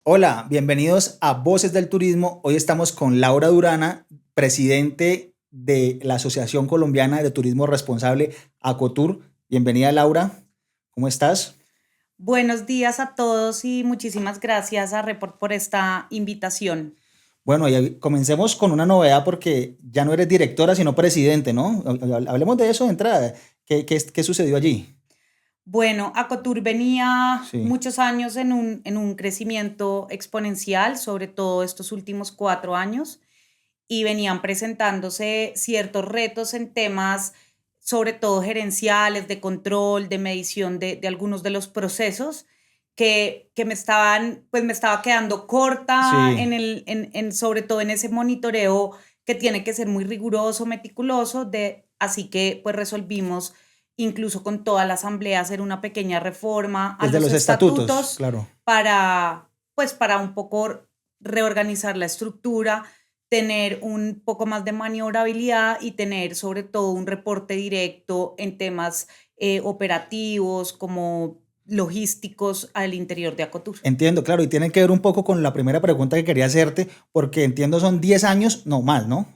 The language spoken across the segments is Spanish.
Hola, bienvenidos a Voces del Turismo. Hoy estamos con Laura Durana, presidente de la Asociación Colombiana de Turismo Responsable, ACOTUR. Bienvenida, Laura. ¿Cómo estás? Buenos días a todos y muchísimas gracias a Report por esta invitación. Bueno, y comencemos con una novedad porque ya no eres directora, sino presidente, ¿no? Hablemos de eso de entrada. ¿Qué sucedió allí? Bueno, Acotur venía Sí, muchos años en un crecimiento exponencial, sobre todo estos últimos 4 años, y venían presentándose ciertos retos en temas, sobre todo gerenciales, de control, de medición de algunos de los procesos que me estaba quedando corta sí. sobre todo en ese monitoreo que tiene que ser muy riguroso, meticuloso, así que pues resolvimos incluso con toda la asamblea hacer una pequeña reforma a Desde los los estatutos, estatutos claro. para un poco reorganizar la estructura, tener un poco más de maniobrabilidad y tener sobre todo un reporte directo en temas operativos como logísticos al interior de Acotur. Entiendo, claro, y tiene que ver un poco con la primera pregunta que quería hacerte, porque entiendo son 10 años, no más, ¿no?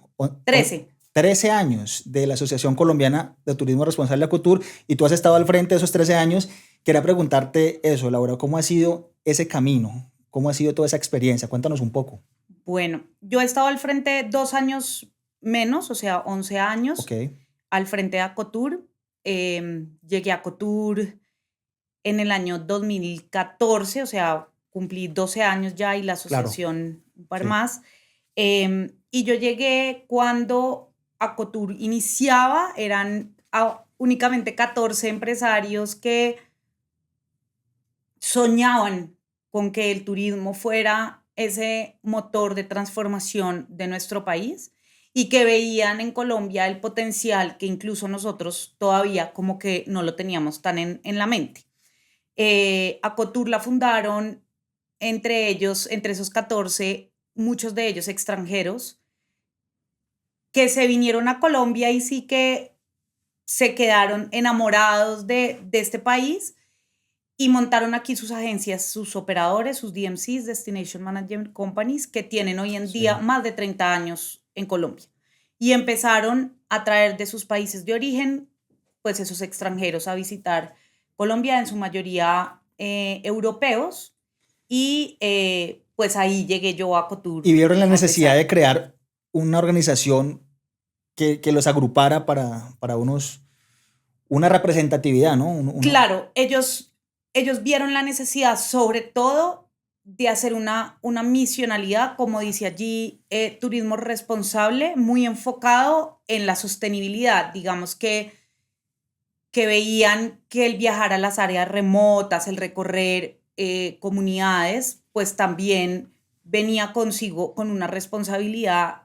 13. 13 años de la Asociación Colombiana de Turismo Responsable Acutur, y tú has estado al frente de esos 13 años. Quería preguntarte eso, Laura, ¿cómo ha sido ese camino? ¿Cómo ha sido toda esa experiencia? Cuéntanos un poco. Bueno, yo he estado al frente 2 años menos, o sea, 11 Ok, años al frente de Acotur. Llegué a Acotur en el año 2014, o sea, cumplí 12 años ya y la claro, asociación un par sí, más. Y yo llegué cuando Acotur iniciaba, eran únicamente 14 empresarios que soñaban con que el turismo fuera ese motor de transformación de nuestro país y que veían en Colombia el potencial que incluso nosotros todavía como que no lo teníamos tan en la mente. Acotur la fundaron entre ellos, entre esos 14, muchos de ellos extranjeros, que se vinieron a Colombia y sí que se quedaron enamorados de este país y montaron aquí sus agencias, sus operadores, sus DMCs, Destination Management Companies, que tienen hoy en día sí. más de 30 años en Colombia. Y empezaron a traer de sus países de origen, pues esos extranjeros a visitar Colombia, en su mayoría europeos, y pues ahí llegué yo a Y Cotur vieron la a necesidad de empezar. crear una organización que los agrupara para una representatividad, ¿no? Claro, ellos vieron la necesidad, sobre todo, de hacer una misionalidad, como dice allí, turismo responsable, muy enfocado en la sostenibilidad. Digamos que veían que el viajar a las áreas remotas, el recorrer comunidades, pues también venía consigo con una responsabilidad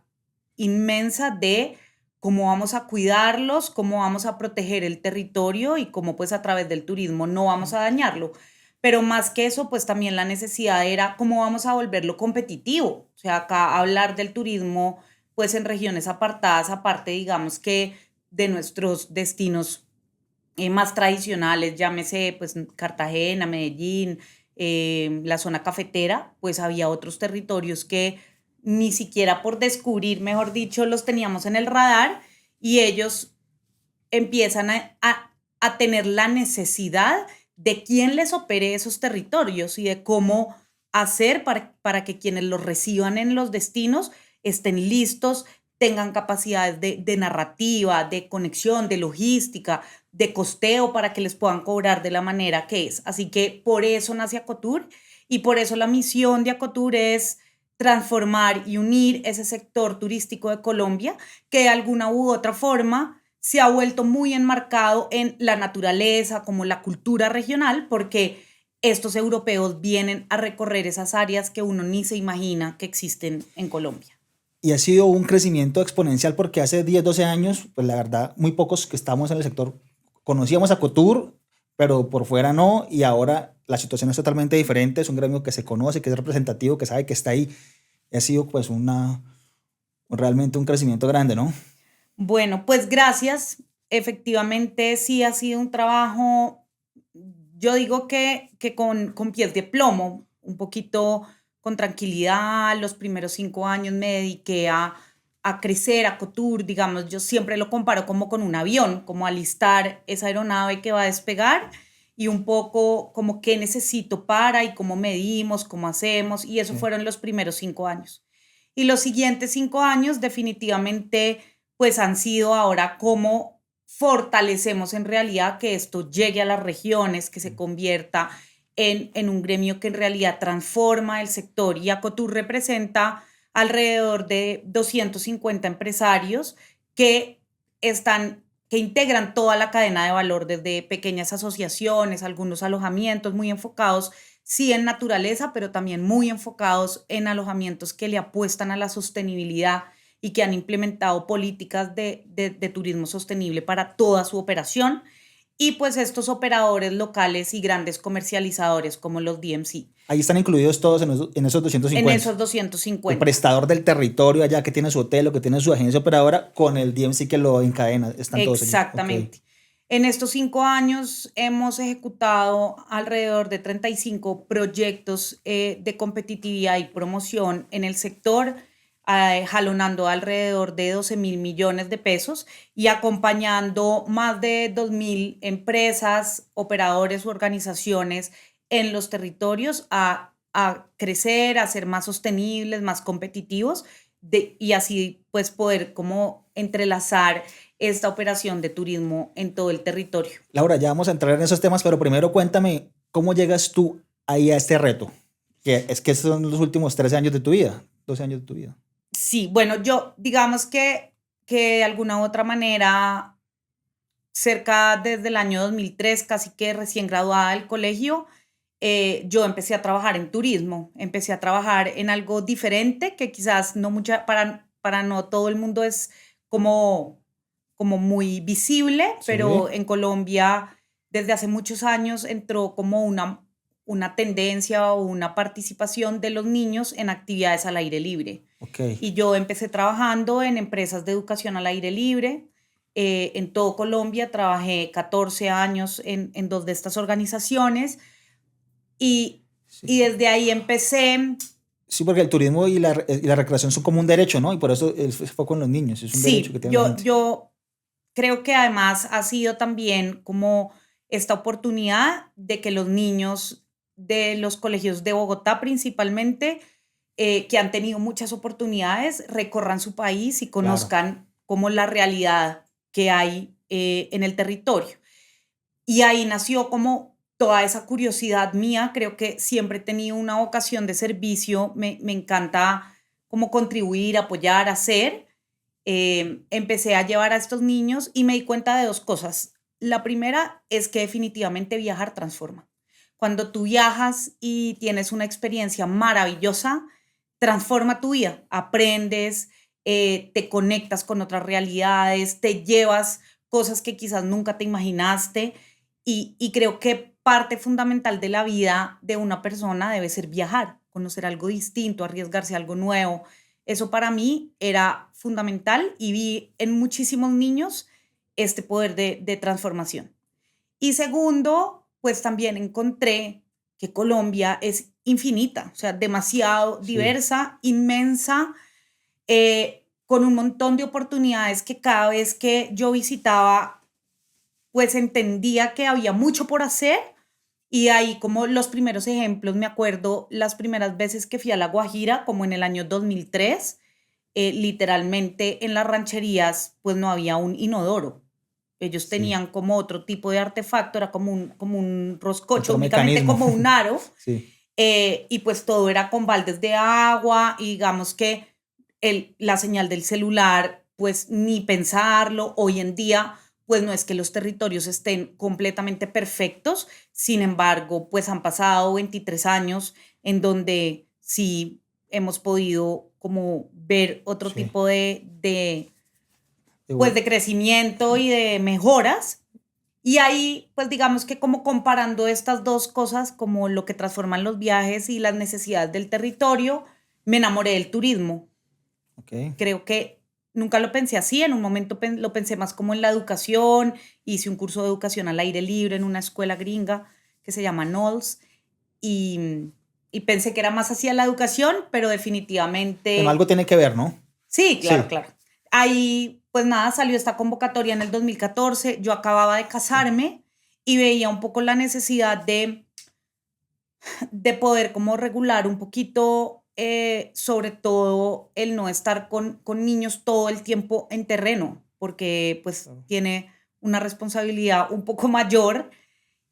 inmensa de cómo vamos a cuidarlos, cómo vamos a proteger el territorio y cómo pues a través del turismo no vamos a dañarlo. Pero más que eso, pues también la necesidad era cómo vamos a volverlo competitivo. O sea, acá hablar del turismo, pues en regiones apartadas, aparte, digamos que de nuestros destinos más tradicionales, llámese pues Cartagena, Medellín, la zona cafetera, pues había otros territorios que ni siquiera por descubrir, mejor dicho, los teníamos en el radar y ellos empiezan a tener la necesidad de quién les opere esos territorios y de cómo hacer para que quienes los reciban en los destinos estén listos, tengan capacidades de narrativa, de conexión, de logística, de costeo para que les puedan cobrar de la manera que es. Así que por eso nace Acotur y por eso la misión de Acotur es transformar y unir ese sector turístico de Colombia que de alguna u otra forma se ha vuelto muy enmarcado en la naturaleza, como la cultura regional, porque estos europeos vienen a recorrer esas áreas que uno ni se imagina que existen en Colombia. Y ha sido un crecimiento exponencial porque hace 10 12 años, pues la verdad, muy pocos que estamos en el sector conocíamos a Cotur, pero por fuera no, y ahora la situación es totalmente diferente, es un gremio que se conoce, que es representativo, que sabe que está ahí. Ha sido pues realmente un crecimiento grande, ¿no? Bueno, pues gracias. Efectivamente, sí ha sido un trabajo, yo digo que con pies de plomo, un poquito con tranquilidad. Los primeros 5 años me dediqué a crecer, a Cotur, digamos, yo siempre lo comparo como con un avión, como alistar esa aeronave que va a despegar y un poco como qué necesito para y cómo medimos, cómo hacemos, y eso Sí. fueron los primeros 5 años. Y los siguientes 5 años definitivamente pues han sido ahora cómo fortalecemos en realidad que esto llegue a las regiones, que se convierta en un gremio que en realidad transforma el sector. Y Acotur representa alrededor de 250 empresarios que que integran toda la cadena de valor, desde pequeñas asociaciones, algunos alojamientos muy enfocados, sí, en naturaleza, pero también muy enfocados en alojamientos que le apuestan a la sostenibilidad y que han implementado políticas de turismo sostenible para toda su operación. Y pues estos operadores locales y grandes comercializadores como los DMC. Ahí están incluidos todos en esos En 250. esos El 250. prestador del territorio allá que tiene su hotel o que tiene su agencia operadora con el DMC que lo encadena. Están todos allí. Ok. Exactamente. En estos 5 años hemos ejecutado alrededor de 35 proyectos de competitividad y promoción en el sector, jalonando alrededor de 12.000 millones de pesos y acompañando más de 2.000 empresas, operadores u organizaciones en los territorios a crecer, a ser más sostenibles, más competitivos y así pues poder como entrelazar esta operación de turismo en todo el territorio. Laura, ya vamos a entrar en esos temas, pero primero cuéntame, ¿cómo llegas tú ahí a este reto? Que es que son los últimos 13 años de tu vida, 12 años de tu vida. Sí, bueno, yo digamos que de alguna u otra manera, cerca desde el año 2003, casi que recién graduada del colegio, yo empecé a trabajar en turismo, empecé a trabajar en algo diferente que quizás no mucha, para no todo el mundo es como, como muy visible, Sí, pero en Colombia desde hace muchos años entró como una tendencia o una participación de los niños en actividades al aire libre. ok. Y yo empecé trabajando en empresas de educación al aire libre. En todo Colombia trabajé 14 años en 2 de estas organizaciones y, Sí. y desde ahí empecé. Sí, porque el turismo y la recreación son como un derecho, ¿no? Y por eso el foco en los niños, es un derecho que Sí, tiene la gente. yo creo que además ha sido también como esta oportunidad de que los niños de los colegios de Bogotá principalmente, que han tenido muchas oportunidades, recorran su país y Claro. conozcan como la realidad que hay en el territorio. Y ahí nació como toda esa curiosidad mía. Creo que siempre he tenido una vocación de servicio. Me encanta como contribuir, apoyar, hacer. Empecé a llevar a estos niños y me di cuenta de 2 cosas. La primera es que definitivamente viajar transforma. Cuando tú viajas y tienes una experiencia maravillosa, transforma tu vida. Aprendes, te conectas con otras realidades, te llevas cosas que quizás nunca te imaginaste y creo que parte fundamental de la vida de una persona debe ser viajar, conocer algo distinto, arriesgarse a algo nuevo. Eso para mí era fundamental y vi en muchísimos niños este poder de transformación. Y segundo, pues también encontré que Colombia es infinita, o sea, demasiado Sí. diversa, inmensa, con un montón de oportunidades que cada vez que yo visitaba, pues entendía que había mucho por hacer. Y ahí como los primeros ejemplos, me acuerdo las primeras veces que fui a La Guajira, como en el año 2003, literalmente en las rancherías pues no había un inodoro. Ellos Sí. tenían como otro tipo de artefacto, era como un roscocho, Otro únicamente mecanismo. como un aro, Sí. y pues todo era con baldes de agua, y digamos que la señal del celular, pues ni pensarlo. Hoy en día, pues no es que los territorios estén completamente perfectos, sin embargo, pues han pasado 23 años en donde sí hemos podido como ver otro Sí. tipo De pues bueno. de crecimiento y de mejoras. Y ahí, pues digamos que como comparando estas 2 cosas, como lo que transforman los viajes y las necesidades del territorio, me enamoré del turismo. Ok. Creo que nunca lo pensé así, en un momento lo pensé más como en la educación, hice un curso de educación al aire libre en una escuela gringa que se llama Knowles, y, y pensé que era más hacia la educación, pero definitivamente... Bueno, algo tiene que ver, ¿no? Sí, claro, Sí. claro. Ahí, pues nada, salió esta convocatoria en el 2014, yo acababa de casarme y veía un poco la necesidad de poder como regular un poquito, sobre todo el no estar con niños todo el tiempo en terreno, porque pues Claro. tiene una responsabilidad un poco mayor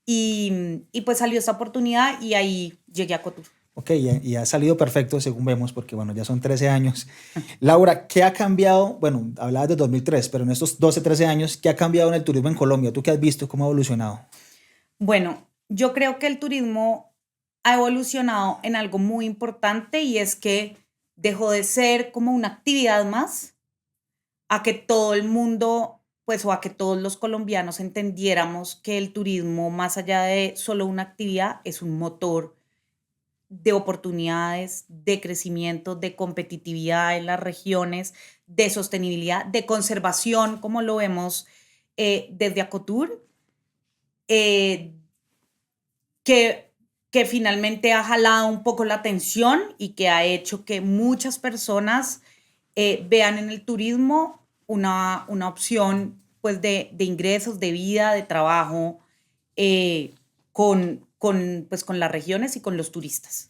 y pues salió esta oportunidad y ahí llegué a Cotur. Ok, y ha salido perfecto según vemos, porque bueno, ya son 13 años. Laura, ¿qué ha cambiado? Bueno, hablabas de 2003, pero en estos 12, 13 años, ¿qué ha cambiado en el turismo en Colombia? ¿Tú qué has visto? ¿Cómo ha evolucionado? Bueno, yo creo que el turismo ha evolucionado en algo muy importante y es que dejó de ser como una actividad más a que todo el mundo, pues, o a que todos los colombianos entendiéramos que el turismo, más allá de solo una actividad, es un motor de oportunidades, de crecimiento, de competitividad en las regiones, de sostenibilidad, de conservación, como lo vemos desde Acotur, eh, que, que finalmente ha jalado un poco la atención y que ha hecho que muchas personas vean en el turismo una opción pues de ingresos, de vida, de trabajo eh, pues, con las regiones y con los turistas.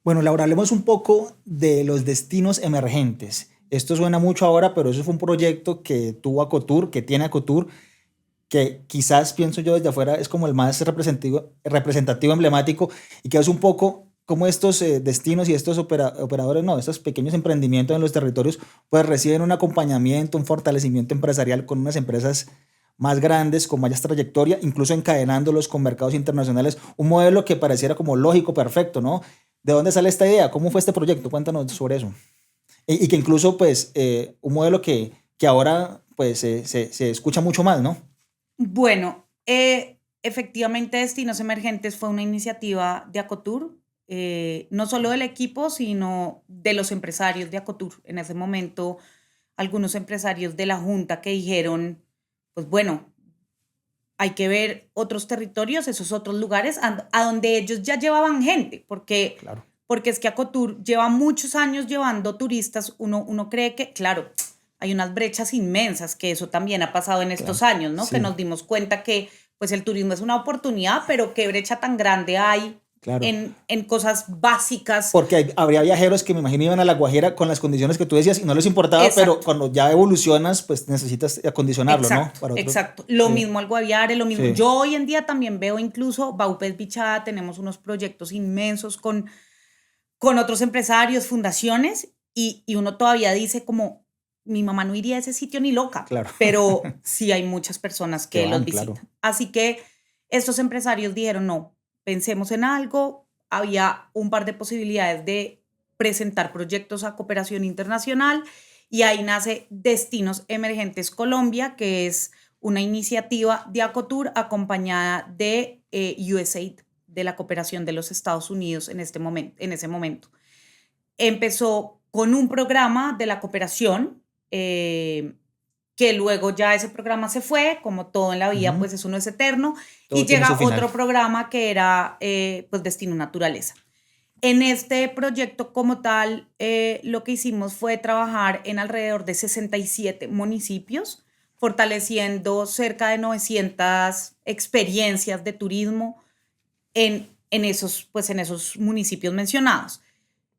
Bueno, Laura, hablemos un poco de los destinos emergentes. Esto suena mucho ahora, pero eso fue un proyecto que tuvo Acotur, que tiene Acotur, que quizás pienso yo desde afuera es como el más representativo emblemático y que es un poco como estos destinos y estos operadores, no, estos pequeños emprendimientos en los territorios, pues reciben un acompañamiento, un fortalecimiento empresarial con unas empresas más grandes, con más trayectoria, incluso encadenándolos con mercados internacionales, un modelo que pareciera como lógico, perfecto, ¿no? ¿De dónde sale esta idea? ¿Cómo fue este proyecto? Cuéntanos sobre eso. Y que incluso, pues, un modelo que ahora, pues, se escucha mucho más, ¿no? Bueno, efectivamente Destinos Emergentes fue una iniciativa de Acotur, no solo del equipo, sino de los empresarios de Acotur. En ese momento, algunos empresarios de la Junta que dijeron, pues bueno, hay que ver otros territorios, esos otros lugares a donde ellos ya llevaban gente, Claro. porque es que Acotur lleva muchos años llevando turistas. Uno cree que, claro, hay unas brechas inmensas, que eso también ha pasado en estos Claro, años, ¿no? Que sí, nos dimos cuenta que pues el turismo es una oportunidad, pero qué brecha tan grande hay claro. en cosas básicas. Porque habría viajeros que me imagino iban a La Guajira con las condiciones que tú decías y no les importaba, pero Exacto. cuando ya evolucionas, pues necesitas acondicionarlo, ¿no? Exacto, Para otro. exacto. Lo Sí, mismo al Guaviare, lo mismo. sí, Yo hoy en día también veo incluso Baupés Bichada, tenemos unos proyectos inmensos con otros empresarios, fundaciones, y uno todavía dice como, mi mamá no iría a ese sitio ni loca, claro. pero sí hay muchas personas Que que los van, claro. visitan. Así que estos empresarios dijeron, no, pensemos en algo. Había un par de posibilidades de presentar proyectos a cooperación internacional y ahí nace Destinos Emergentes Colombia, que es una iniciativa de Acotur acompañada de USAID, de la cooperación de los Estados Unidos en ese momento. Empezó con un programa de la cooperación, que luego ya ese programa se fue, como todo en la vida, Ujú. pues eso no es eterno, y Todo tiene su llega final. otro programa que era pues Destino Naturaleza. En este proyecto como tal, lo que hicimos fue trabajar en alrededor de 67 municipios, fortaleciendo cerca de 900 experiencias de turismo pues en esos municipios mencionados.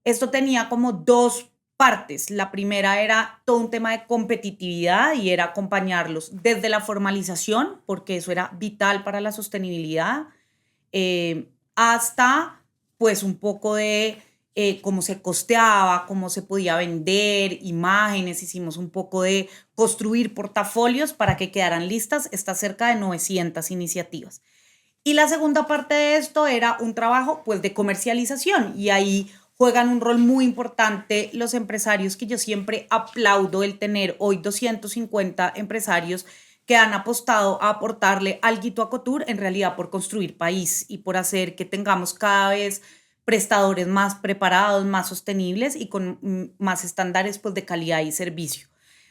Esto tenía como dos partes. La primera era todo un tema de competitividad y era acompañarlos desde la formalización, porque eso era vital para la sostenibilidad, hasta pues un poco de cómo se costeaba, cómo se podía vender, imágenes. Hicimos un poco de construir portafolios para que quedaran listas estas cerca de 900 iniciativas. Y la segunda parte de esto era un trabajo pues de comercialización, y ahí juegan un rol muy importante los empresarios, que yo siempre aplaudo el tener hoy 250 empresarios que han apostado a aportarle algo a Cotur, en realidad por construir país y por hacer que tengamos cada vez prestadores más preparados, más sostenibles y con más estándares pues de calidad y servicio.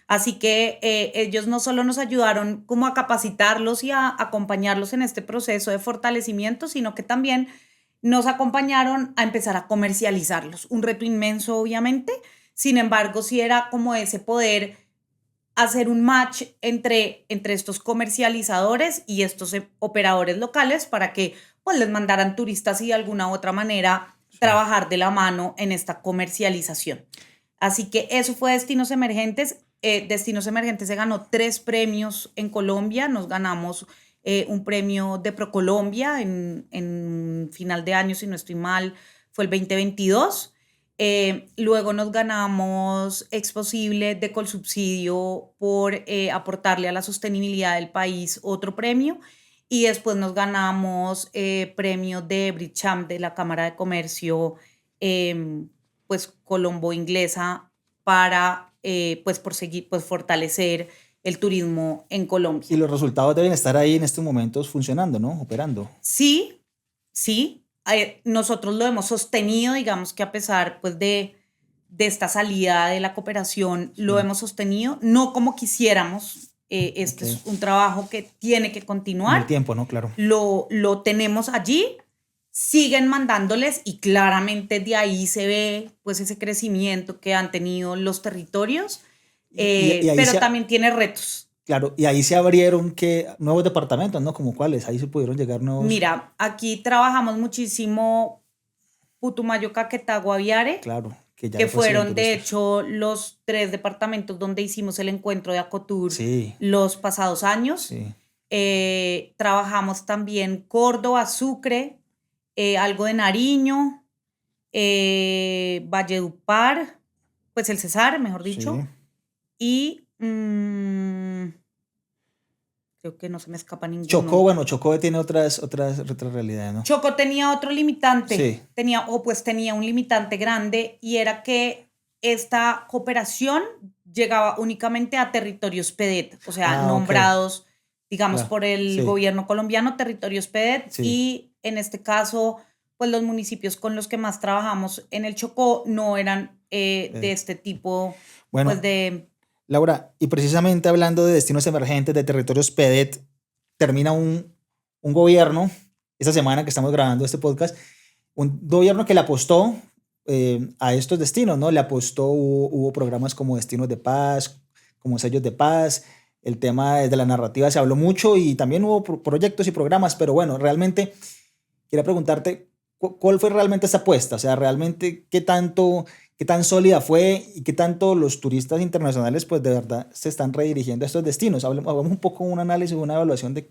Así que ellos no solo nos ayudaron como a capacitarlos y a acompañarlos en este proceso de fortalecimiento, sino que también nos acompañaron a empezar a comercializarlos. Un reto inmenso, obviamente. Sin embargo, sí era como ese poder hacer un match entre estos comercializadores y estos operadores locales para que pues, les mandaran turistas y de alguna u otra manera trabajar de la mano en esta comercialización. Así que eso fue Destinos Emergentes. Destinos Emergentes se ganó 3 premios en Colombia. Nos ganamos un premio de ProColombia en final de año, si no estoy mal, fue el 2022. Luego nos ganamos Exposible de Colsubsidio por aportarle a la sostenibilidad del país otro premio. Y después nos ganamos premio de Bricham de la Cámara de Comercio pues colombo-inglesa para pues fortalecer el turismo en Colombia. Y los resultados deben estar ahí en estos momentos funcionando, ¿no? Operando. Sí, sí. Nosotros lo hemos sostenido, digamos que a pesar pues de esta salida de la cooperación, lo hemos sostenido, no como quisiéramos. Este es un trabajo que tiene que continuar. En el tiempo, ¿no? Claro. Lo tenemos allí, siguen mandándoles y claramente de ahí se ve pues ese crecimiento que han tenido los territorios, pero también tiene retos. Claro, y ahí se abrieron nuevos departamentos, ¿no? ¿Como cuáles? Ahí se pudieron llegar nuevos. Mira, aquí trabajamos muchísimo Putumayo, Caquetá, Guaviare. Claro, que fueron de hecho los 3 departamentos donde hicimos el encuentro de Acotur los pasados años. Sí. Trabajamos también Córdoba, Sucre, algo de Nariño, Valledupar, pues el Cesar, mejor dicho. Sí. Y creo que no se me escapa ninguno. Chocó tiene otras realidades, ¿no? Chocó tenía otro limitante. Sí. Tenía un limitante grande y era que esta cooperación llegaba únicamente a territorios PEDET, o sea, nombrados, digamos, por el gobierno colombiano, territorios PEDET. Sí. Y en este caso, pues los municipios con los que más trabajamos en el Chocó no eran de este tipo, bueno, pues de... Laura, y precisamente hablando de destinos emergentes, de territorios PEDET, termina un gobierno, esta semana que estamos grabando este podcast, un gobierno que le apostó a estos destinos, ¿no? Le apostó, hubo programas como Destinos de Paz, como Sellos de Paz, el tema de la narrativa se habló mucho y también hubo proyectos y programas, pero bueno, realmente quería preguntarte, ¿cuál fue realmente esa apuesta? O sea, realmente, ¿qué tan sólida fue y qué tanto los turistas internacionales pues de verdad se están redirigiendo a estos destinos? Hagamos un poco un análisis, una evaluación de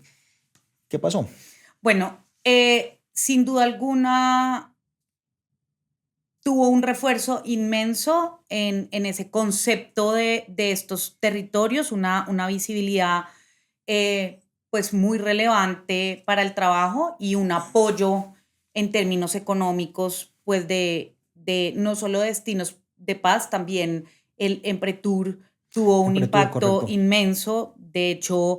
qué pasó. Bueno, sin duda alguna tuvo un refuerzo inmenso en ese concepto de estos territorios, una visibilidad pues muy relevante para el trabajo y un apoyo en términos económicos pues de no solo Destinos de Paz, también el Empretur tuvo un impacto inmenso. De hecho,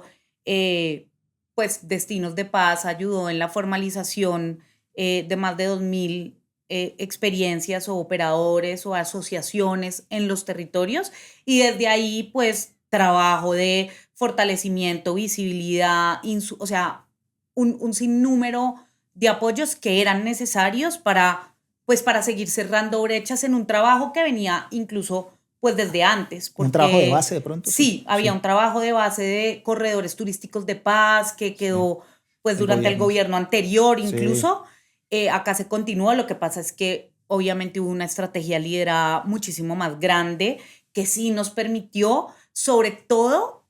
pues Destinos de Paz ayudó en la formalización de más de 2.000 experiencias o operadores o asociaciones en los territorios y desde ahí pues trabajo de fortalecimiento, visibilidad, o sea, un sinnúmero de apoyos que eran necesarios para seguir cerrando brechas en un trabajo que venía incluso pues desde antes. Porque, ¿un trabajo de base de pronto? Sí, había un trabajo de base de corredores turísticos de paz que quedó pues durante el gobierno anterior incluso. Acá se continúa, lo que pasa es que obviamente hubo una estrategia liderada muchísimo más grande que sí nos permitió sobre todo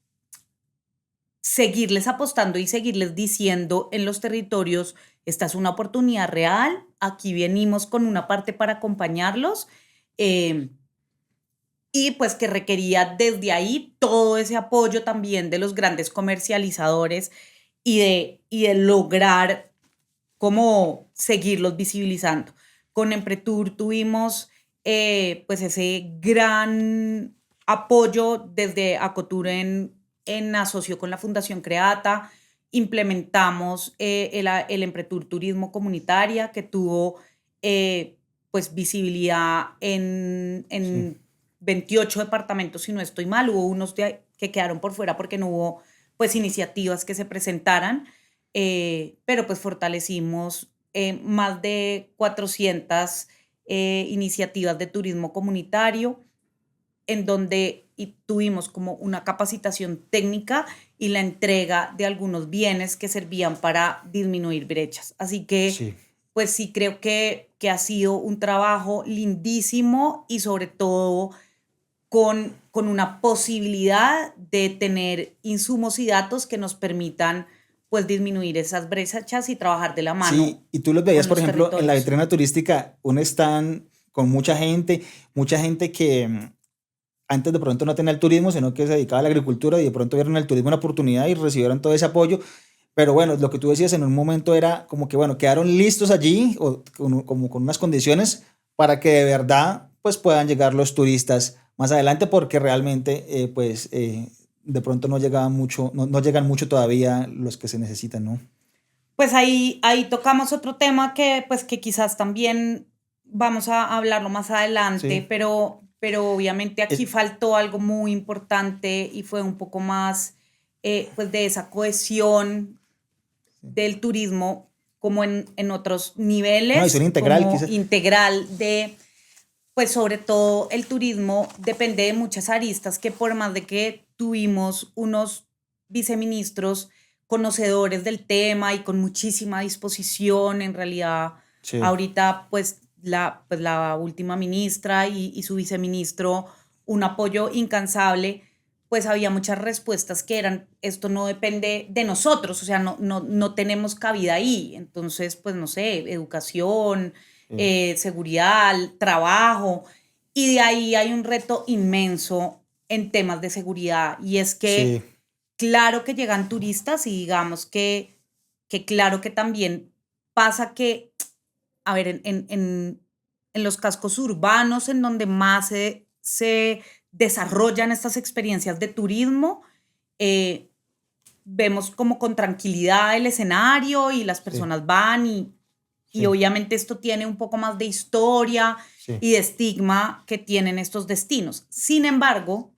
seguirles apostando y seguirles diciendo en los territorios, esta es una oportunidad real, aquí venimos con una parte para acompañarlos y pues que requería desde ahí todo ese apoyo también de los grandes comercializadores y de lograr cómo seguirlos visibilizando. Con Empretur tuvimos pues ese gran apoyo desde Acotur en asocio con la Fundación Creata. Implementamos el Empretur Turismo Comunitaria que tuvo pues visibilidad en 28 departamentos, si no estoy mal. Hubo unos que quedaron por fuera porque no hubo pues iniciativas que se presentaran. Pero pues fortalecimos más de 400 iniciativas de turismo comunitario, en donde tuvimos como una capacitación técnica y la entrega de algunos bienes que servían para disminuir brechas. Así que, Sí. pues sí creo que ha sido un trabajo lindísimo y sobre todo con una posibilidad de tener insumos y datos que nos permitan pues disminuir esas brechas y trabajar de la mano Sí, y tú los veías, con por los ejemplo, en la territorios. vitrina turística, un stand con mucha gente que antes de pronto no tenía el turismo, sino que se dedicaba a la agricultura y de pronto vieron el turismo una oportunidad y recibieron todo ese apoyo. Pero bueno, lo que tú decías en un momento era como que, bueno, quedaron listos allí o como con unas condiciones para que de verdad pues puedan llegar los turistas más adelante porque realmente de pronto no llegaban mucho, no llegan mucho todavía los que se necesitan, ¿no? Pues ahí tocamos otro tema que, pues, que quizás también vamos a hablarlo más adelante, Sí. pero obviamente aquí Es- faltó algo muy importante y fue un poco más pues de esa cohesión del turismo como en otros una visión niveles, integral, como quizás. integral de, pues sobre todo el turismo depende de muchas aristas que por más de que tuvimos unos viceministros conocedores del tema y con muchísima disposición, en realidad Sí, ahorita pues la última ministra y su viceministro, un apoyo incansable, pues había muchas respuestas que eran, esto no depende de nosotros, o sea, no tenemos cabida ahí. Entonces, pues no sé, educación, sí, seguridad, trabajo, y de ahí hay un reto inmenso en temas de seguridad, y es sí, que claro que llegan turistas y digamos que claro que también pasa que, a ver, en los cascos urbanos, en donde más se desarrollan estas experiencias de turismo, eh, vemos como con tranquilidad el escenario y las sí, personas van y sí, obviamente esto tiene un poco más de historia sí, y de estigma que tienen estos destinos. Sin sí, embargo,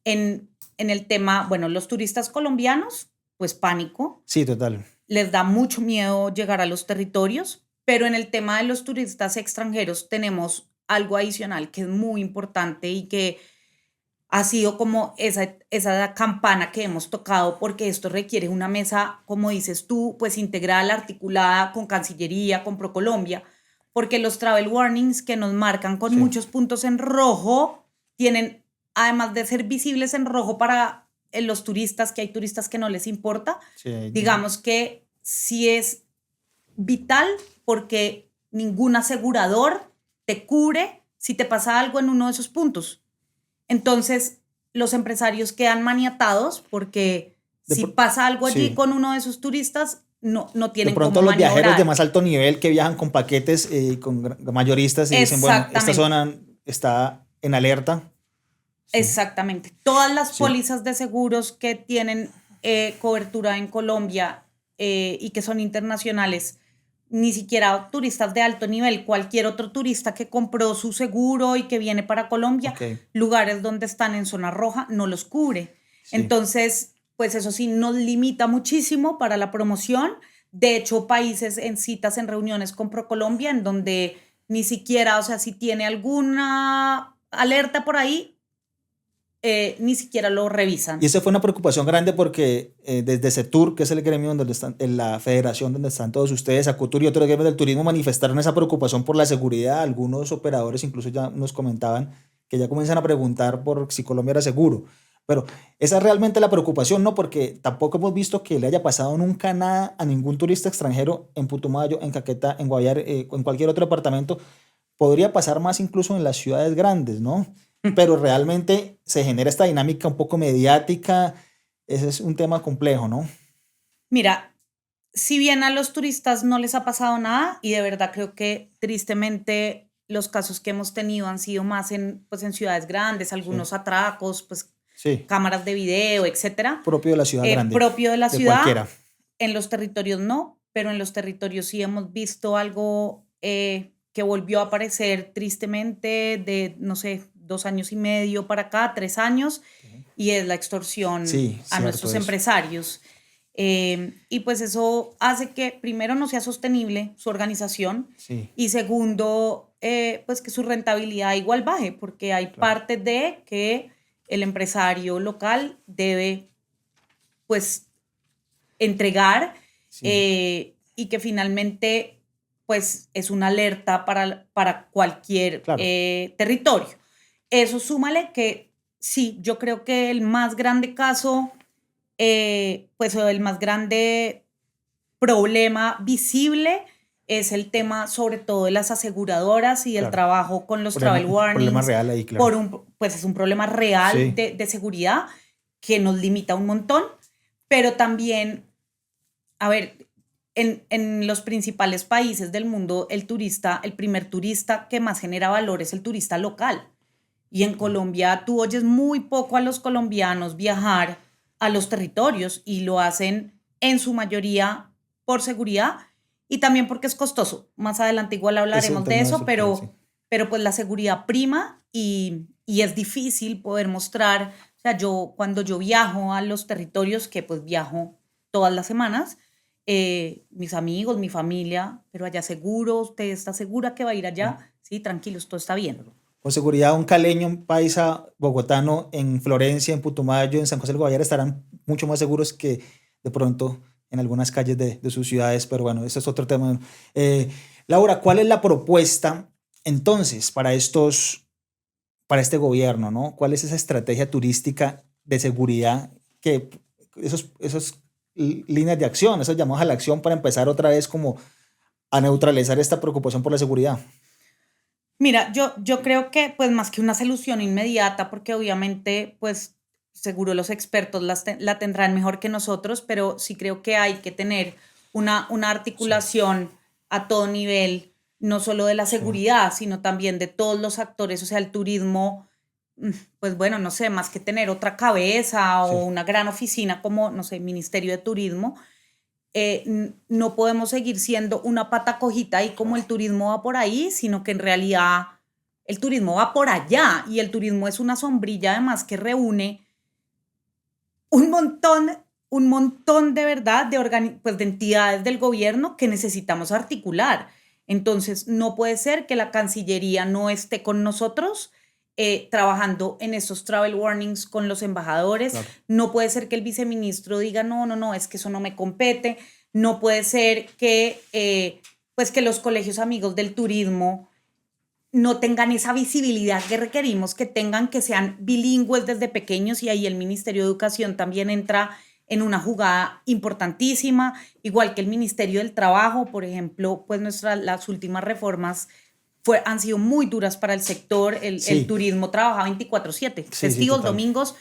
en el tema, bueno, los turistas colombianos, pues pánico, sí, total. les da mucho miedo llegar a los territorios, pero en el tema de los turistas extranjeros tenemos algo adicional que es muy importante y que ha sido como esa campana que hemos tocado, porque esto requiere una mesa, como dices tú, pues integral, articulada con Cancillería, con ProColombia, porque los travel warnings que nos marcan con Sí, muchos puntos en rojo tienen, además de ser visibles en rojo para los turistas, que hay turistas que no les importa, sí, digamos que sí es vital porque ningún asegurador te cubre si te pasa algo en uno de esos puntos. Entonces, los empresarios quedan maniatados porque de, si pr- pasa algo allí sí. con uno de esos turistas, no De tienen pronto cómo los viajeros de maniobrar. más alto nivel que viajan con paquetes, con mayoristas y dicen, bueno, esta Exactamente, zona está en alerta. Sí, exactamente. Todas las sí, pólizas de seguros que tienen cobertura en Colombia y que son internacionales, ni siquiera turistas de alto nivel, cualquier otro turista que compró su seguro y que viene para Colombia, ok, lugares donde están en zona roja, no los cubre. sí. Entonces, pues eso sí nos limita muchísimo para la promoción. De hecho, países en citas, en reuniones con ProColombia, en donde ni siquiera, o sea, si tiene alguna alerta por ahí, ni siquiera lo Y revisan. esa fue una preocupación grande porque desde CETUR, que es el gremio donde están, en la federación donde están todos ustedes, Acutur y otros gremios del turismo, manifestaron esa preocupación por la seguridad. Algunos operadores incluso ya nos comentaban que ya comienzan a preguntar por si Colombia era seguro. Pero esa es realmente la preocupación, ¿no? Porque tampoco hemos visto que le haya pasado nunca nada a ningún turista extranjero en Putumayo, en Caquetá, en Guaviare, en cualquier otro departamento. Podría pasar más incluso en las ciudades grandes, ¿no? Pero realmente se genera esta dinámica un poco mediática. Ese es un tema complejo, ¿no? Mira, si bien a los turistas no les ha pasado nada, y de verdad creo que tristemente los casos que hemos tenido han sido más pues en ciudades grandes, Sí, algunos atracos, pues sí, cámaras de video, etcétera, propio de la ciudad grande, propio de la de ciudad, cualquiera. en los territorios no, pero en los territorios sí hemos visto algo que volvió a aparecer tristemente de, no sé, 2 años y medio para acá, 3 años, Ok. y es la extorsión Sí, a cierto nuestros eso. empresarios. Y pues eso hace que primero no sea sostenible su organización Sí, y segundo, pues que su rentabilidad igual baje, porque hay claro. parte de que el empresario local debe pues entregar, Sí, y que finalmente pues es una alerta para cualquier claro. territorio. Eso súmale que sí, yo creo que el más grande caso, pues o el más grande problema visible es el tema sobre todo de las aseguradoras y el Claro. trabajo con los Problema, travel un problema warnings, real ahí, claro. pues es un problema real Sí, de seguridad que nos limita un montón, pero también, a ver, en los principales países del mundo, el turista, el primer turista que más genera valor es el turista local. Y en claro. Colombia tú oyes muy poco a los colombianos viajar a los territorios y lo hacen en su mayoría por seguridad y también porque es costoso. Más adelante igual Es un hablaremos de tema eso, estructural, sí. pero pues la seguridad prima y es difícil poder mostrar, o sea, yo cuando yo viajo a los territorios, que pues viajo todas las semanas, mis amigos, mi familia, pero allá seguro, usted está segura que va a ir Sí. allá, sí, tranquilos, todo está bien. Con seguridad, un caleño, un paisa bogotano en Florencia, en Putumayo, en San José del Guaviare estarán mucho más seguros que de pronto en algunas calles de sus ciudades, pero bueno, ese es otro tema. Eh, Laura, ¿cuál es la propuesta entonces para este gobierno, ¿no? ¿Cuál es esa estrategia turística de seguridad que esos líneas de acción, esos llamados a la acción para empezar otra vez como a neutralizar esta preocupación por la seguridad? Mira, yo creo que pues más que una solución inmediata, porque obviamente pues seguro los expertos la tendrán mejor que nosotros, pero sí creo que hay que tener una Sí, articulación a todo nivel, no solo de la sí, seguridad, sino también de todos los actores, o sea, el turismo, pues bueno, no sé, más que tener otra cabeza o sí. una gran oficina como, no sé, Ministerio de Turismo, no podemos seguir siendo una pata cojita y como el turismo va por ahí, sino que en realidad el turismo va por allá y el turismo es una sombrilla además que reúne un montón, un montón de verdad pues de entidades del gobierno que necesitamos articular. Entonces, no puede ser que la Cancillería no esté con nosotros trabajando en estos travel warnings con los embajadores. Claro. No puede ser que el viceministro diga, no, no, no, es que eso no me compete. No puede ser que, pues que los colegios amigos del turismo no tengan esa visibilidad que requerimos, que tengan, que sean bilingües desde pequeños y ahí el Ministerio de Educación también entra en una jugada importantísima, igual que el Ministerio del Trabajo, por ejemplo, pues las últimas reformas han sido muy duras para el sector, el Sí, turismo trabaja 24/7, sí, sí, festivos, total. domingos,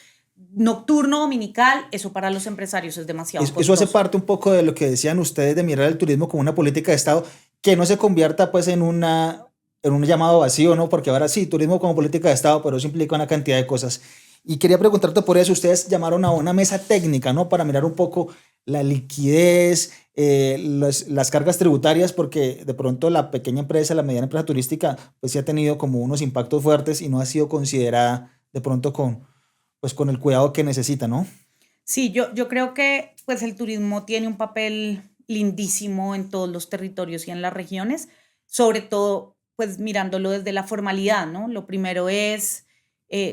nocturno, dominical, eso para los empresarios es demasiado Eso hace costoso. parte un poco de lo que decían ustedes de mirar el turismo como una política de Estado que no se convierta pues en un llamado vacío, ¿no? Porque ahora sí, turismo como política de Estado, pero eso implica una cantidad de cosas. Y quería preguntarte por eso, ustedes llamaron a una mesa técnica, ¿no? Para mirar un poco la liquidez, las cargas tributarias, porque de pronto la pequeña empresa, la mediana empresa turística, pues sí ha tenido como unos impactos fuertes y no ha sido considerada de pronto pues con el cuidado que necesita, ¿no? Sí, yo creo que pues el turismo tiene un papel lindísimo en todos los territorios y en las regiones, sobre todo pues mirándolo desde la formalidad, ¿no? Lo primero es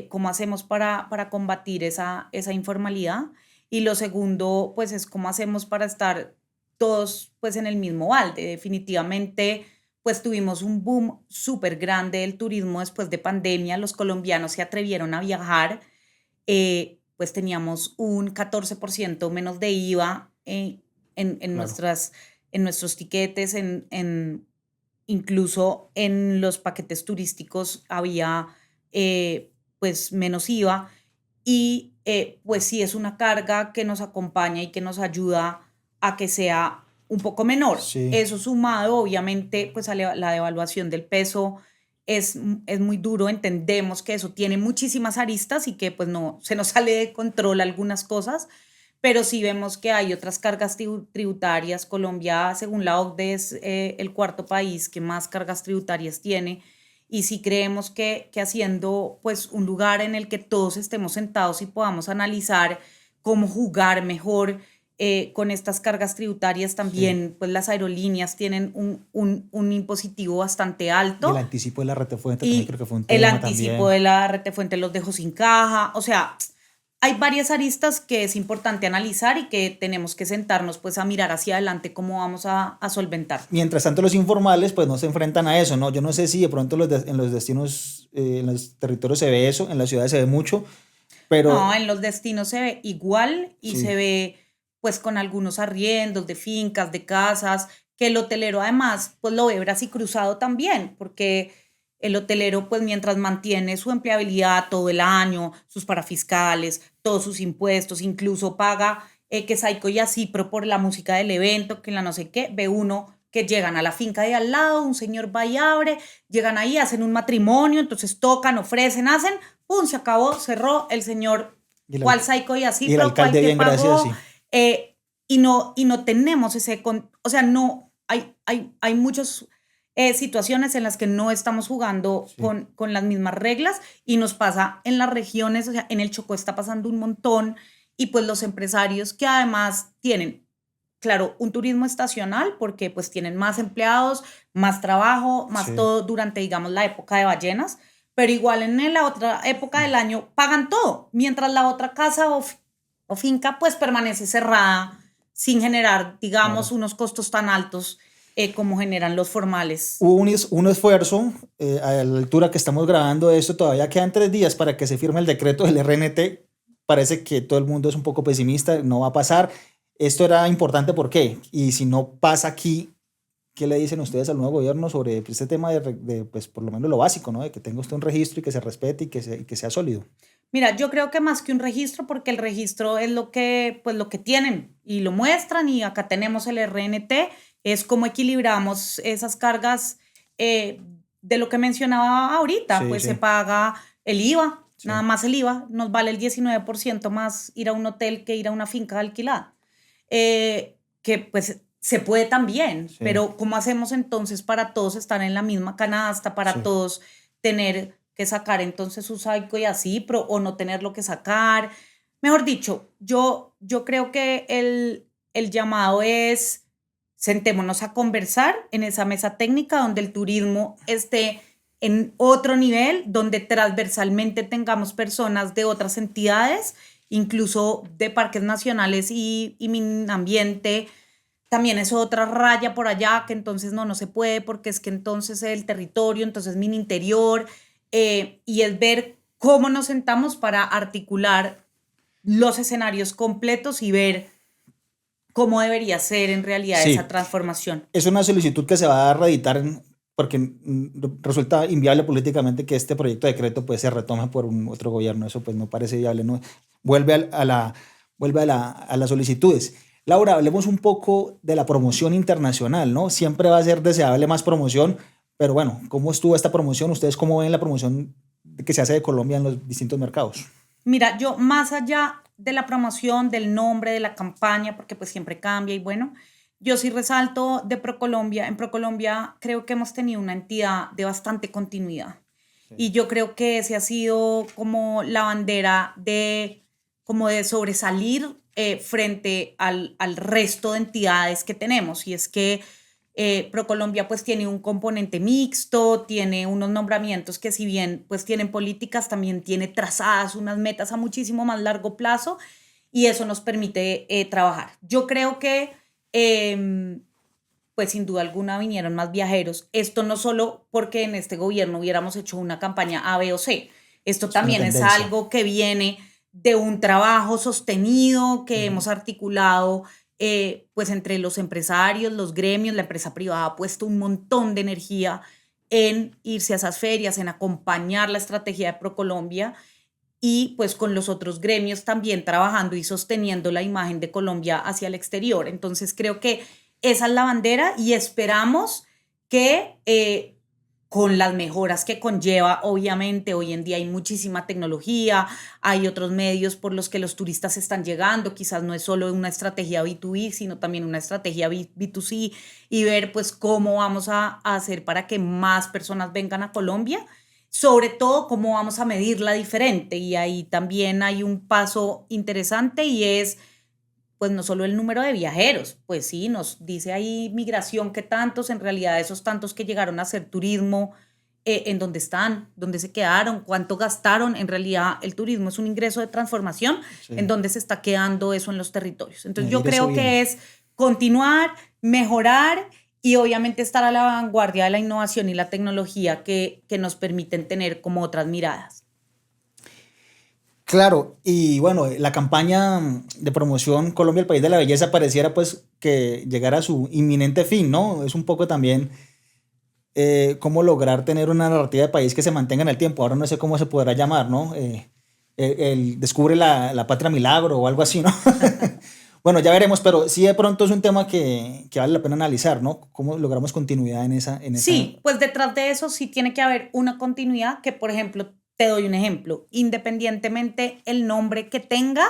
cómo hacemos para combatir esa informalidad y lo segundo pues es cómo hacemos para estar todos pues en el mismo balde. Definitivamente pues tuvimos un boom súper grande del turismo después de pandemia, los colombianos se atrevieron a viajar, pues teníamos un 14% menos de IVA Claro. en nuestros tiquetes, incluso en los paquetes turísticos había pues menos IVA y pues sí es una carga que nos acompaña y que nos ayuda a que sea un poco menor. Sí. Eso sumado obviamente pues a la devaluación del peso es muy duro, entendemos que eso tiene muchísimas aristas y que pues no, se nos sale de control algunas cosas, pero sí vemos que hay otras cargas tributarias. Colombia, según la OCDE, es el cuarto país que más cargas tributarias tiene y sí creemos que haciendo pues un lugar en el que todos estemos sentados y podamos analizar cómo jugar mejor con estas cargas tributarias también, pues las aerolíneas tienen un impositivo bastante Y alto. el anticipo de la retefuente también creo que fue un El tema anticipo también. de la retefuente los dejó sin caja. O sea, hay varias aristas que es importante analizar y que tenemos que sentarnos pues a mirar hacia adelante cómo vamos a solventar. Mientras tanto, los informales pues no se enfrentan a eso, ¿no? Yo no sé si de pronto en los destinos, en los territorios se ve eso, en las ciudades se ve mucho, pero No, en los destinos se ve igual y sí, se ve pues con algunos arriendos de fincas, de casas, que el hotelero además pues lo ve bracicruzado también, porque el hotelero pues mientras mantiene su empleabilidad todo el año, sus parafiscales, todos sus impuestos, incluso paga que Saico y Asipro por la música del evento, que la no sé qué, ve uno que llegan a la finca de al lado, un señor va y abre, llegan ahí, hacen un matrimonio, entonces tocan, ofrecen, hacen, ¡pum! Se acabó, cerró el señor, y el, cuál Saico y así, y el pero cuál alcalde que bien, gracias, pagó, sí. y no tenemos ese, o sea, no, hay muchas situaciones en las que no estamos jugando Sí. con las mismas reglas y nos pasa en las regiones, o sea, en el Chocó está pasando un montón y pues los empresarios que además tienen, claro, un turismo estacional porque pues tienen más empleados, más trabajo, más Sí. todo durante, digamos, la época de ballenas, pero igual en la otra época del año pagan todo, mientras la otra casa o finca pues permanece cerrada sin generar, digamos, Claro. unos costos tan altos como generan los formales. Hubo un esfuerzo a la altura que estamos grabando esto, todavía quedan 3 días para que se firme el decreto del RNT. Parece que todo el mundo es un poco pesimista, no va a pasar. Esto era importante, ¿por qué? Y si no pasa aquí, ¿qué le dicen ustedes al nuevo gobierno sobre este tema pues por lo menos lo básico, ¿no? De que tenga usted un registro y que se respete y que sea sólido. Mira, yo creo que más que un registro, porque el registro es pues lo que tienen y lo muestran y acá tenemos el RNT, es cómo equilibramos esas cargas de lo que mencionaba ahorita, Sí, pues se sí, paga el IVA, nada sí, más el IVA, nos vale el 19% más ir a un hotel que ir a una finca alquilada, que pues se puede también, sí, pero ¿cómo hacemos entonces para todos estar en la misma canasta, para sí. todos tener que sacar entonces su Saico y así, o no tenerlo que sacar? Mejor dicho, yo creo que el llamado es sentémonos a conversar en esa mesa técnica donde el turismo esté en otro nivel, donde transversalmente tengamos personas de otras entidades, incluso de parques nacionales y ambiente. También es otra raya por allá que entonces no se puede porque es que entonces el territorio, entonces Min Interior, y es ver cómo nos sentamos para articular los escenarios completos y ver cómo debería ser en realidad esa Sí, transformación. es una solicitud que se va a reeditar porque resulta inviable políticamente que este proyecto de decreto pues se retome por un otro gobierno. Eso pues no parece viable, ¿no? Vuelve a las solicitudes. Laura, hablemos un poco de la promoción internacional, ¿no? Siempre va a ser deseable más promoción, pero bueno, ¿cómo estuvo esta promoción? ¿Ustedes cómo ven la promoción que se hace de Colombia en los distintos mercados? Mira, yo más allá de la promoción, del nombre, de la campaña, porque pues siempre cambia y bueno, yo sí resalto de ProColombia. En ProColombia creo que hemos tenido una entidad de bastante continuidad Sí. y yo creo que ese ha sido como la bandera como de sobresalir frente al resto de entidades que tenemos, y es que ProColombia pues tiene un componente mixto, tiene unos nombramientos que si bien pues tienen políticas, también tiene trazadas unas metas a muchísimo más largo plazo y eso nos permite trabajar. Yo creo que pues sin duda alguna vinieron más viajeros. Esto no solo porque en este gobierno hubiéramos hecho una campaña A, B o C. Esto Es una también es tendencia. algo que viene de un trabajo sostenido que Ujú. hemos articulado pues entre los empresarios, los gremios. La empresa privada ha puesto un montón de energía en irse a esas ferias, en acompañar la estrategia de ProColombia y pues con los otros gremios también trabajando y sosteniendo la imagen de Colombia hacia el exterior. Entonces creo que esa es la bandera y esperamos que con las mejoras que conlleva, obviamente hoy en día hay muchísima tecnología, hay otros medios por los que los turistas están llegando, quizás no es solo una estrategia B2B, sino también una estrategia B2C, y ver pues cómo vamos a hacer para que más personas vengan a Colombia, sobre todo cómo vamos a medirla diferente. Y ahí también hay un paso interesante y es pues no solo el número de viajeros, pues sí, nos dice ahí migración que tantos, en realidad esos tantos que llegaron a hacer turismo, en dónde están, dónde se quedaron, cuánto gastaron. En realidad el turismo es un ingreso de transformación, en Sí, dónde se está quedando eso en los territorios. Entonces yo medir eso creo que bien. es continuar, mejorar y obviamente estar a la vanguardia de la innovación y la tecnología que nos permiten tener como otras miradas. Claro, y bueno, la campaña de promoción Colombia, el país de la belleza, pareciera pues que llegara a su inminente fin, ¿no? Es un poco también cómo lograr tener una narrativa de país que se mantenga en el tiempo. Ahora no sé cómo se podrá llamar, ¿no? Descubre la patria milagro o algo así, ¿no? Bueno, ya veremos, pero sí de pronto es un tema que vale la pena analizar, ¿no? Cómo logramos continuidad en esa. Sí, pues detrás de eso sí tiene que haber una continuidad que, por ejemplo, te doy un ejemplo, independientemente el nombre que tenga,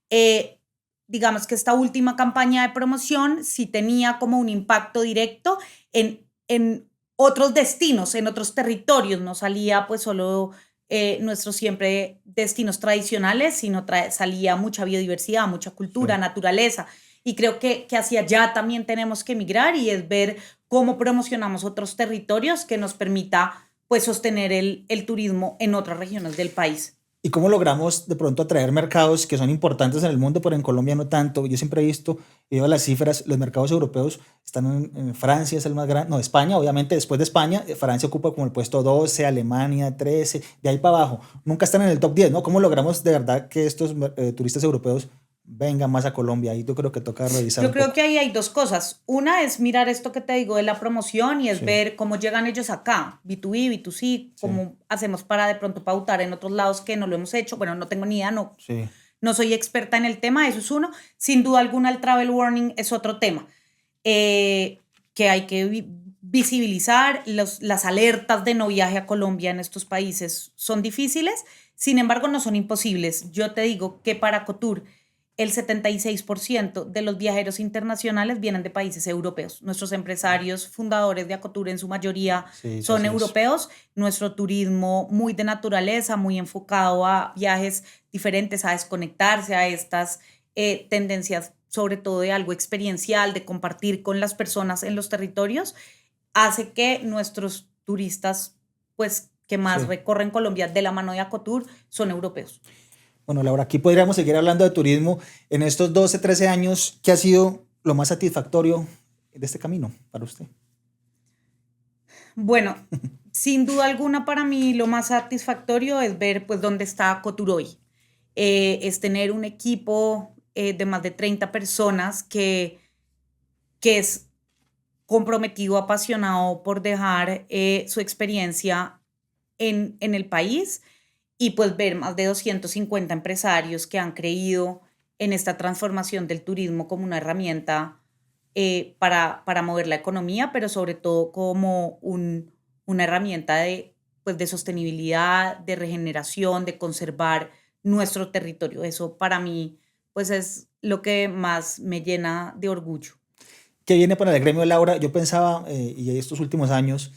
eh, digamos que esta última campaña de promoción sí tenía como un impacto directo en otros destinos, en otros territorios, no salía pues solo nuestros siempre destinos tradicionales, sino salía mucha biodiversidad, mucha cultura, Sí. naturaleza. Y creo que hacia allá también tenemos que migrar y es ver cómo promocionamos otros territorios que nos permita pues sostener el turismo en otras regiones del país. ¿Y cómo logramos de pronto atraer mercados que son importantes en el mundo, pero en Colombia no tanto? Yo siempre he visto, y veo las cifras, los mercados europeos están en Francia, es el más grande, no, España, obviamente, después de España, Francia ocupa como el puesto 12, Alemania 13, de ahí para abajo. Nunca están en el top 10, ¿no? ¿Cómo logramos de verdad que estos turistas europeos vengan más a Colombia? Ahí yo creo que toca revisar Yo un creo poco. que ahí hay dos cosas. Una es mirar esto que te digo de la promoción y es Sí, ver cómo llegan ellos acá, B2B, B2C, sí, cómo hacemos para de pronto pautar en otros lados que no lo hemos hecho. Bueno, no tengo ni idea, no, sí, no soy experta en el tema, eso es uno. Sin duda alguna el travel warning es otro tema eh, que hay que visibilizar. Las alertas de no viaje a Colombia en estos países son difíciles, sin embargo no son imposibles. Yo te digo que para Cotur el 76% de los viajeros internacionales vienen de países europeos. Nuestros empresarios fundadores de Acotur en su mayoría sí, sí, son así es. europeos. Nuestro turismo muy de naturaleza, muy enfocado a viajes diferentes, a desconectarse, a estas tendencias, sobre todo de algo experiencial, de compartir con las personas en los territorios, hace que nuestros turistas, pues, que más Sí. recorren Colombia de la mano de Acotur son europeos. Bueno, Laura, aquí podríamos seguir hablando de turismo en estos 12, 13 años. ¿Qué ha sido lo más satisfactorio de este camino para usted? Bueno, sin duda alguna para mí lo más satisfactorio es ver pues dónde está Cotur hoy. Es tener un equipo de más de 30 personas que es comprometido, apasionado por dejar su experiencia en el país y pues ver más de 250 empresarios que han creído en esta transformación del turismo como una herramienta para mover la economía, pero sobre todo como una herramienta pues, de sostenibilidad, de regeneración, de conservar nuestro territorio. Eso para mí pues es lo que más me llena de orgullo. ¿Qué viene para el gremio, Laura? Yo pensaba, y estos últimos años,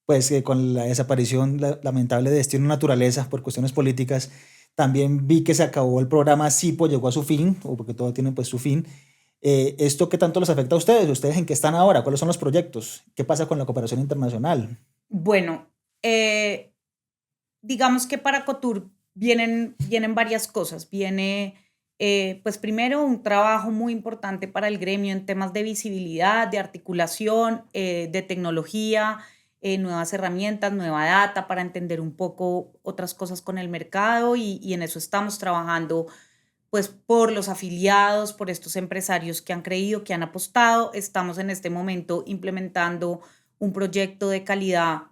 pues con la desaparición lamentable de Destino Naturaleza por cuestiones políticas, también vi que se acabó el programa SIPO, llegó a su fin, o porque todo tiene pues su fin. ¿Esto qué tanto les afecta a ustedes? ¿Ustedes en qué están ahora? ¿Cuáles son los proyectos? ¿Qué pasa con la cooperación internacional? Bueno, digamos que para Cotur vienen varias cosas. Viene, pues primero, un trabajo muy importante para el gremio en temas de visibilidad, de articulación, de tecnología, nuevas herramientas, nueva data para entender un poco otras cosas con el mercado y en eso estamos trabajando pues por los afiliados, por estos empresarios que han creído, que han apostado. Estamos en este momento implementando un proyecto de calidad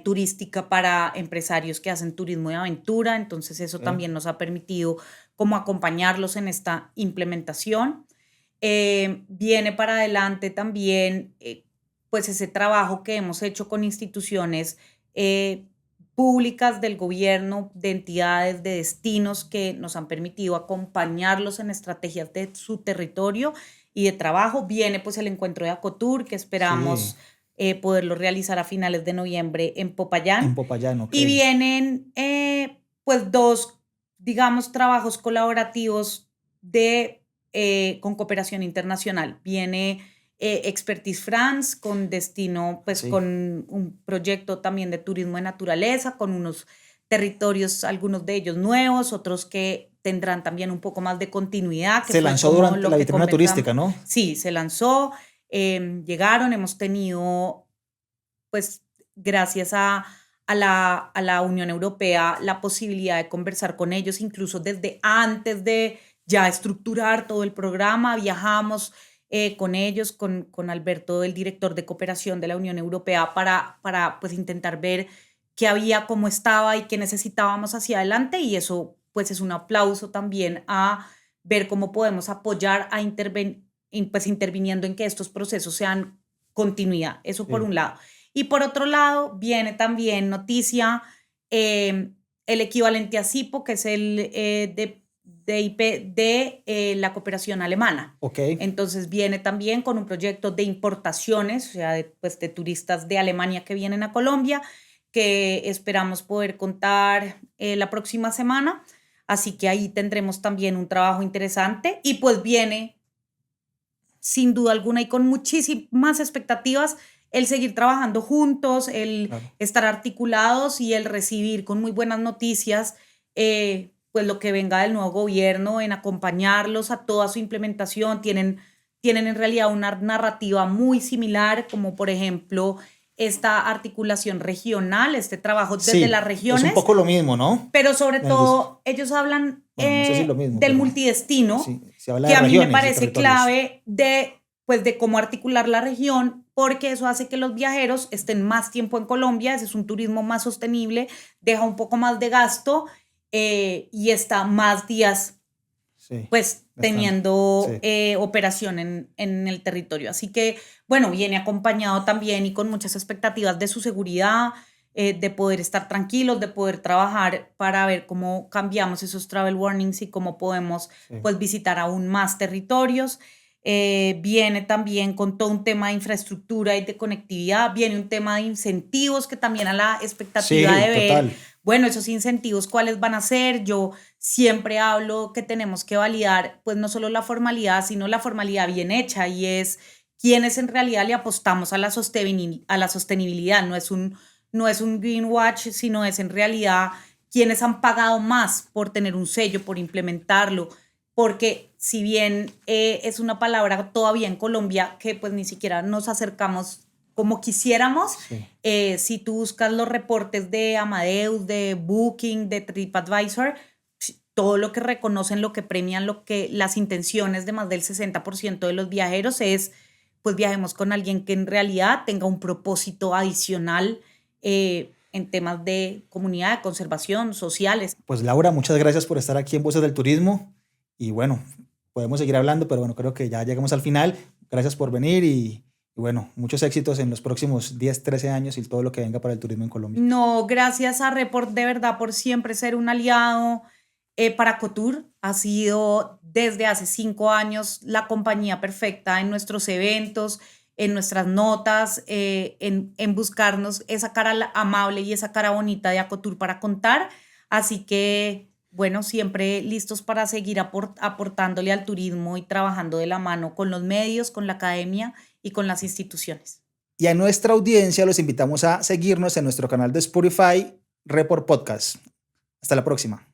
turística para empresarios que hacen turismo de aventura, entonces eso Sí. también nos ha permitido como acompañarlos en esta implementación. Viene para adelante también pues ese trabajo que hemos hecho con instituciones eh, públicas del gobierno, de entidades, de destinos que nos han permitido acompañarlos en estrategias de su territorio y de trabajo. Viene pues el encuentro de Acotur que Sí, esperamos poderlo realizar a finales de noviembre en en Popayán. Popayán, ok. Y vienen pues dos, digamos, trabajos colaborativos de con cooperación internacional. Viene Expertise France con destino, pues con un proyecto también de turismo de naturaleza, con unos territorios, algunos de ellos nuevos, otros que tendrán también un poco más de continuidad. Se lanzó durante la vitrina turística, ¿no? Sí, se lanzó, llegaron, hemos tenido, pues gracias a la Unión Europea, la posibilidad de conversar con ellos, incluso desde antes de ya estructurar todo el programa. Viajamos con ellos, con Alberto, el director de cooperación de la Unión Europea, para pues intentar ver qué había, cómo estaba y qué necesitábamos hacia adelante, y eso pues es un aplauso también a ver cómo podemos apoyar a pues interviniendo en que estos procesos sean continuidad. Eso por un lado. Y por otro lado, viene también noticia, el equivalente a CIPO, que es el DIP de la cooperación alemana. Okay. Entonces viene también con un proyecto de importaciones, o sea, de turistas de Alemania que vienen a Colombia, que esperamos poder contar la próxima semana. Así que ahí tendremos también un trabajo interesante, y pues viene, sin duda alguna y con muchísimas expectativas, el seguir trabajando juntos, el estar articulados y el recibir con muy buenas noticias pues lo que venga del nuevo gobierno, en acompañarlos a toda su implementación. Tienen en realidad una narrativa muy similar, como por ejemplo esta articulación regional, este trabajo desde las regiones. Es un poco lo mismo, ¿no? Pero sobre todo ellos hablan no sé si lo mismo, del multidestino, se habla que de a mí regiones, me parece clave de cómo articular la región, porque eso hace que los viajeros estén más tiempo en Colombia. Ese es un turismo más sostenible, deja un poco más de gasto y está más días pues teniendo operación en el territorio. Así que, bueno, viene acompañado también y con muchas expectativas de su seguridad, de poder estar tranquilos, de poder trabajar para ver cómo cambiamos esos travel warnings y cómo podemos pues visitar aún más territorios. Viene también con todo un tema de infraestructura y de conectividad, viene un tema de incentivos que también a la expectativa de ver, total. Bueno, esos incentivos, ¿cuáles van a ser? Yo siempre hablo que tenemos que validar, pues no solo la formalidad, sino la formalidad bien hecha, y es quienes en realidad le apostamos a la sostenibilidad. No es un greenwash, sino es en realidad quienes han pagado más por tener un sello, por implementarlo, porque si bien es una palabra todavía en Colombia que pues ni siquiera nos acercamos como quisiéramos, si tú buscas los reportes de Amadeus, de Booking, de TripAdvisor, todo lo que reconocen, lo que premian, las intenciones de más del 60% de los viajeros es, pues viajemos con alguien que en realidad tenga un propósito adicional en temas de comunidad, de conservación, sociales. Pues Laura, muchas gracias por estar aquí en Voces del Turismo, y bueno, podemos seguir hablando, pero bueno, creo que ya llegamos al final. Gracias por venir y bueno, muchos éxitos en los próximos 10, 13 años y todo lo que venga para el turismo en Colombia. No, gracias a Report de verdad por siempre ser un aliado para Cotur. Ha sido desde hace 5 años la compañía perfecta en nuestros eventos, en nuestras notas, en buscarnos esa cara amable y esa cara bonita de Acotur para contar. Así que, bueno, siempre listos para seguir aportándole al turismo y trabajando de la mano con los medios, con la academia y con las instituciones. Y a nuestra audiencia los invitamos a seguirnos en nuestro canal de Spotify, Report Podcast. Hasta la próxima.